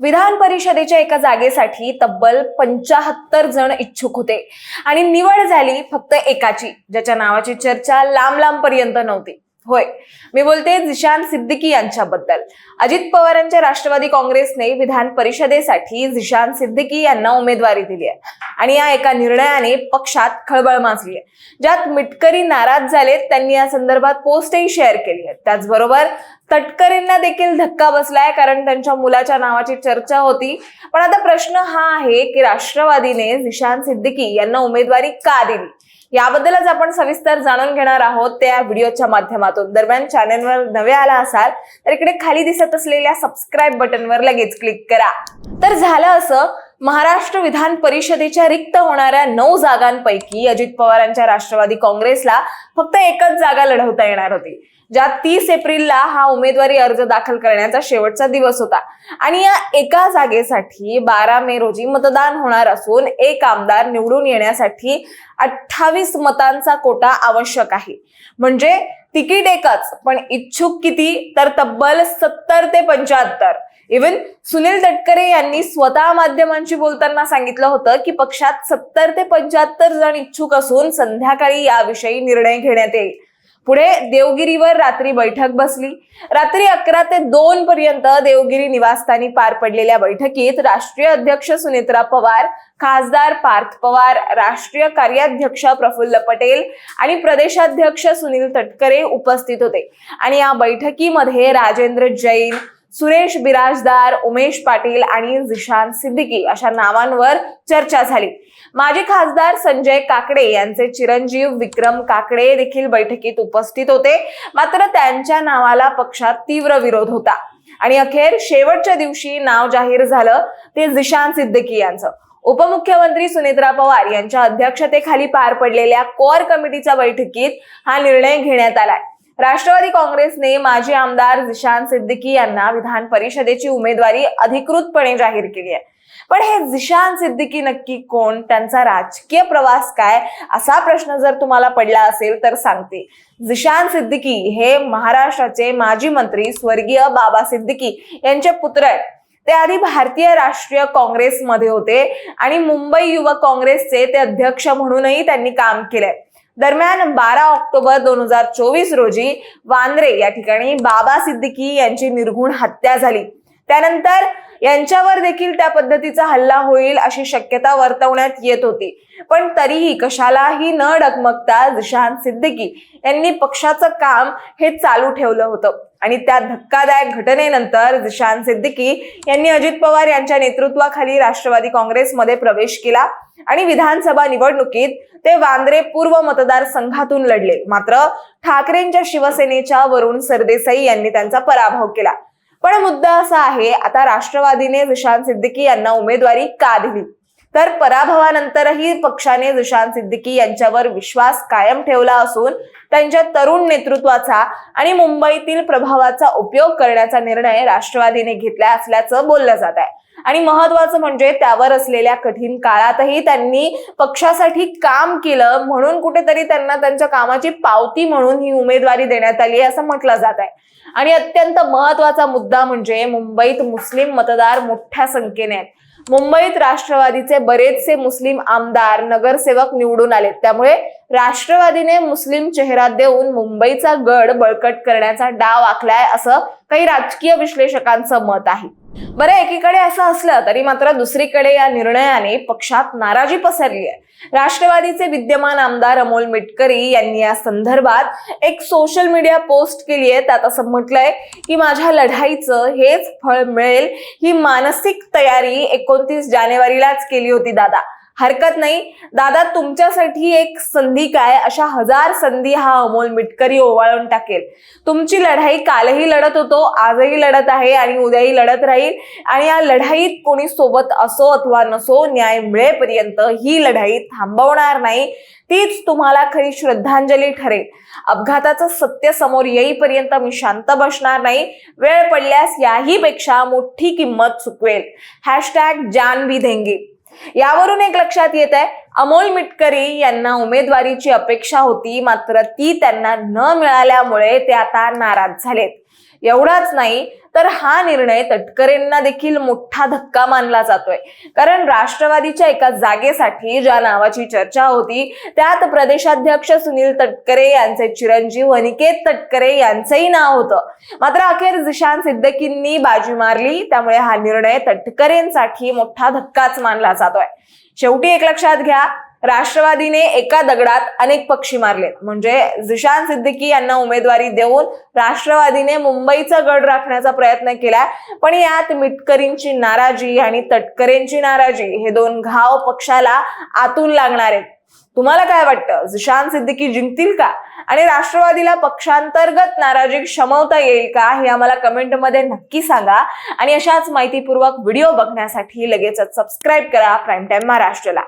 विधान परिषदेच्या एका जागेसाठी तब्बल 75 जण इच्छुक होते आणि निवड झाली फक्त एकाची, ज्याच्या नावाची चर्चा लांब लांब पर्यंत नव्हती. होय, मी बोलते झिशान सिद्दीकी यांच्याबद्दल. अजित पवारांच्या राष्ट्रवादी काँग्रेसने विधान परिषदेसाठी झिशान सिद्दीकी यांना उमेदवारी दिली आहे आणि या एका निर्णयाने पक्षात खळबळ माजली आहे. ज्यात मिटकरी नाराज झालेत, त्यांनी या संदर्भात पोस्टही शेअर केली आहे. त्याचबरोबर तटकरेंना देखील धक्का बसलाय, कारण त्यांच्या मुलाच्या नावाची चर्चा होती. पण आता प्रश्न हा आहे की राष्ट्रवादीने झिशान सिद्दीकी यांना उमेदवारी का दिली, याबद्दलच आपण सविस्तर जाणून घेणार आहोत त्या व्हिडिओच्या माध्यमातून. दरम्यान चॅनलवर नवे आला असाल तर इकडे खाली दिसत असलेल्या सबस्क्राईब बटनवर लगेच क्लिक करा. तर झालं असं, महाराष्ट्र विधान परिषदेच्या रिक्त होणाऱ्या 9 जागांपैकी अजित पवारांच्या राष्ट्रवादी काँग्रेसला फक्त एकच जागा लढवता येणार होती, ज्यात 30 एप्रिलला हा उमेदवारी अर्ज दाखल करण्याचा शेवटचा दिवस होता आणि या एका जागेसाठी 12 मे रोजी मतदान होणार असून एक आमदार निवडून येण्यासाठी 28 मतांचा कोटा आवश्यक आहे. म्हणजे तिकीट एकच, पण इच्छुक किती, तर तब्बल 70 ते 75. इव्हन सुनील तटकरे यांनी स्वतः माध्यमांशी बोलताना सांगितलं होतं की पक्षात 70 ते 75 जण इच्छुक असून संध्याकाळी याविषयी निर्णय घेण्यात येईल. पुढे देवगिरीवर रात्री बैठक बसली. रात्री 11 ते 2 पर्यंत देवगिरी निवासस्थानी पार पडलेल्या बैठकीत राष्ट्रीय अध्यक्ष सुनेत्रा पवार, खासदार पार्थ पवार, राष्ट्रीय कार्याध्यक्ष प्रफुल्ल पटेल आणि प्रदेशाध्यक्ष सुनील तटकरे उपस्थित होते. आणि या बैठकीमध्ये राजेंद्र जैन, सुरेश बिराजदार, उमेश पाटील आणि झिशान सिद्दीकी अशा नावांवर चर्चा झाली. माजी खासदार संजय काकडे यांचे चिरंजीव विक्रम काकडे देखील बैठकीत उपस्थित होते. मात्र त्यांच्या नावाला पक्षात तीव्र विरोध होता आणि अखेर शेवटच्या दिवशी नाव जाहीर झालं ते झिशान सिद्दीकी यांचं. उपमुख्यमंत्री सुनेत्रा पवार यांच्या अध्यक्षतेखाली पार पडलेल्या कोर कमिटीच्या बैठकीत हा निर्णय घेण्यात आलाय. राष्ट्रवादी काँग्रेसने माजी आमदार झिशान सिद्दीकी यांना विधान परिषदेची उमेदवारी अधिकृतपणे जाहीर केली आहे. पण हे झिशान सिद्दीकी नक्की कोण, त्यांचा राजकीय प्रवास काय, असा प्रश्न जर तुम्हाला पडला असेल तर सांगते. झिशान सिद्दीकी हे महाराष्ट्राचे माजी मंत्री स्वर्गीय बाबा सिद्दीकी यांचे पुत्र आहेत. ते आधी भारतीय राष्ट्रीय काँग्रेसमध्ये होते आणि मुंबई युवक काँग्रेसचे ते अध्यक्ष म्हणूनही त्यांनी काम केलंय. दरम्यान 12 ऑक्टोबर 2024 रोजी वांद्रे या ठिकाणी बाबा सिद्दीकी यांची निर्घृण हत्या झाली. त्यानंतर यांच्यावर देखील त्या पद्धतीचा हल्ला होईल अशी शक्यता वर्तवण्यात येत होती. पण तरीही कशालाही न डगमगता झिशान सिद्दीकी यांनी पक्षाचं काम हे चालू ठेवलं होतं आणि त्या धक्कादायक घटनेनंतर झिशान सिद्दीकी यांनी अजित पवार यांच्या नेतृत्वाखाली राष्ट्रवादी काँग्रेसमध्ये प्रवेश केला आणि विधानसभा निवडणुकीत ते वांद्रे पूर्व मतदारसंघातून लढले. मात्र ठाकरेंच्या शिवसेनेच्या वरुण सरदेसाई यांनी त्यांचा पराभव केला. पण मुद्दा असा आहे, आता राष्ट्रवादीने झिशान सिद्दीकी यांना उमेदवारी का दिली, तर पराभवानंतरही पक्षाने झिशान सिद्दीकी यांच्यावर विश्वास कायम ठेवला असून त्यांच्या तरुण नेतृत्वाचा आणि मुंबईतील प्रभावाचा उपयोग करण्याचा निर्णय राष्ट्रवादीने घेतला असल्याचं बोललं जात आहे. आणि महत्वाचं म्हणजे त्यावर असलेल्या कठीण काळातही त्यांनी पक्षासाठी काम केलं, म्हणून कुठेतरी त्यांना त्यांच्या कामाची पावती म्हणून ही उमेदवारी देण्यात आली असं म्हटलं जात आहे. आणि अत्यंत महत्वाचा मुद्दा म्हणजे मुंबईत मुस्लिम मतदार मोठ्या संख्येने आहेत. मुंबईत राष्ट्रवादीचे बरेचसे मुस्लिम आमदार, नगरसेवक निवडून आलेत. त्यामुळे राष्ट्रवादीने मुस्लिम चेहरा देऊन मुंबईचा गड बळकट करण्याचा डाव आखलाय असं काही राजकीय विश्लेषकांचं मत आहे. बरं, एकीकडे असं असलं तरी मात्र दुसरीकडे या निर्णयाने पक्षात नाराजी पसरली आहे. राष्ट्रवादीचे विद्यमान आमदार अमोल मिटकरी यांनी या संदर्भात एक सोशल मीडिया पोस्ट केली आहे. त्यात असं म्हटलंय की माझ्या लढाईचं हेच फळ मिळेल, ही मानसिक तयारी 29 जानेवारीलाच केली होती दादा. हरकत नाही दादा, तुमच्यासाठी एक संधी काय, अशा 1000 संधी हा अमोल मिटकरी ओवाळून टाकेल. तुमची लढाई कालही लढत होतो, आजही लढत आहे आणि उद्याही लढत राहील. आणि या लढाईत कोणी सोबत असो अथवा नसो, न्याय मिळेपर्यंत ही लढाई थांबवणार नाही. तीच तुम्हाला खरी श्रद्धांजली ठरेल. अपघाताचं सत्य समोर येईपर्यंत मी शांत बसणार नाही. वेळ पडल्यास याही पेक्षा मोठी किंमत चुकवेल. #जान भी देंगे. यावरून एक लक्षात येत आहे, अमोल मिटकरी यांना उमेदवारीची अपेक्षा होती, मात्र ती त्यांना न मिळाल्यामुळे ते आता नाराज झालेत. एवढाच नाही तर हा निर्णय तटकरेंना देखील मोठा धक्का मानला जातोय, कारण राष्ट्रवादीच्या एका जागेसाठी ज्या नावाची चर्चा होती त्यात प्रदेशाध्यक्ष सुनील तटकरे यांचे चिरंजीव अनिकेत तटकरे यांचंही नाव होतं. मात्र अखेर झिशान सिद्दीकींनी बाजी मारली, त्यामुळे हा निर्णय तटकरेंसाठी मोठा धक्काच मानला जातोय. शेवटी एक लक्षात घ्या, राष्ट्रवादीने एका दगडात अनेक पक्षी मारलेत. म्हणजे झिशान सिद्दीकी यांना उमेदवारी देऊन राष्ट्रवादीने मुंबईचा गड राखण्याचा प्रयत्न केलाय, पण यात मिटकरींची नाराजी आणि तटकरेंची नाराजी हे दोन घाव पक्षाला आतून लागणार आहेत. तुम्हाला काय वाटतं, झिशान सिद्दीकी जिंकतील का आणि राष्ट्रवादीला पक्षांतर्गत नाराजी शमवता येईल का, हे आम्हाला कमेंटमध्ये नक्की सांगा. आणि अशाच माहितीपूर्वक व्हिडिओ बघण्यासाठी लगेचच सबस्क्राईब करा प्राईम टाइम महाराष्ट्रला.